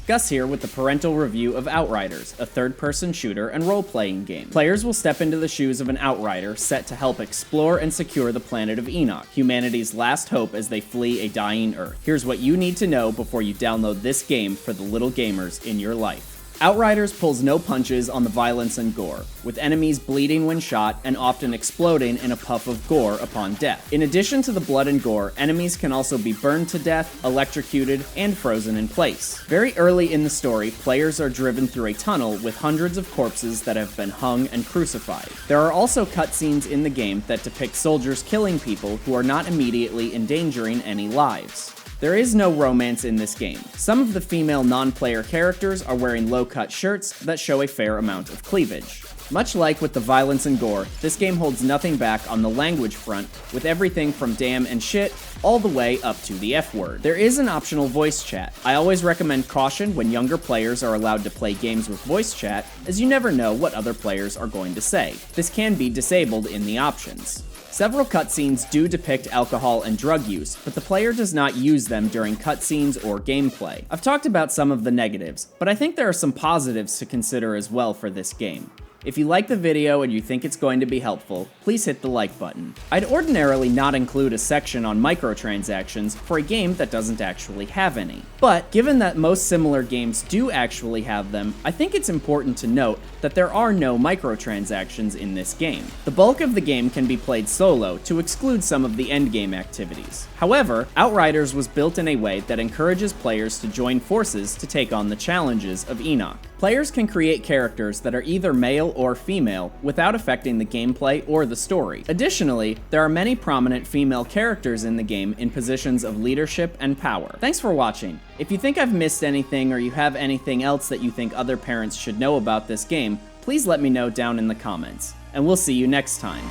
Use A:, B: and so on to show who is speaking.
A: Gus here with the parental review of Outriders, a third-person shooter and role-playing game. Players will step into the shoes of an outrider set to help explore and secure the planet of Enoch, humanity's last hope as they flee a dying Earth. Here's what you need to know before you download this game for the little gamers in your life. Outriders pulls no punches on the violence and gore, with enemies bleeding when shot and often exploding in a puff of gore upon death. In addition to the blood and gore, enemies can also be burned to death, electrocuted, and frozen in place. Very early in the story, players are driven through a tunnel with hundreds of corpses that have been hung and crucified. There are also cutscenes in the game that depict soldiers killing people who are not immediately endangering any lives. There is no romance in this game. Some of the female non-player characters are wearing low-cut shirts that show a fair amount of cleavage. Much like with the violence and gore, this game holds nothing back on the language front, with everything from damn and shit all the way up to the F word. There is an optional voice chat. I always recommend caution when younger players are allowed to play games with voice chat, as you never know what other players are going to say. This can be disabled in the options. Several cutscenes do depict alcohol and drug use, but the player does not use them during cutscenes or gameplay. I've talked about some of the negatives, but I think there are some positives to consider as well for this game. If you like the video and you think it's going to be helpful, please hit the like button. I'd ordinarily not include a section on microtransactions for a game that doesn't actually have any. But given that most similar games do actually have them, I think it's important to note that there are no microtransactions in this game. The bulk of the game can be played solo to exclude some of the endgame activities. However, Outriders was built in a way that encourages players to join forces to take on the challenges of Enoch. Players can create characters that are either male or female without affecting the gameplay or the story. Additionally, there are many prominent female characters in the game in positions of leadership and power. Thanks for watching. If you think I've missed anything or you have anything else that you think other parents should know about this game, please let me know down in the comments, and we'll see you next time.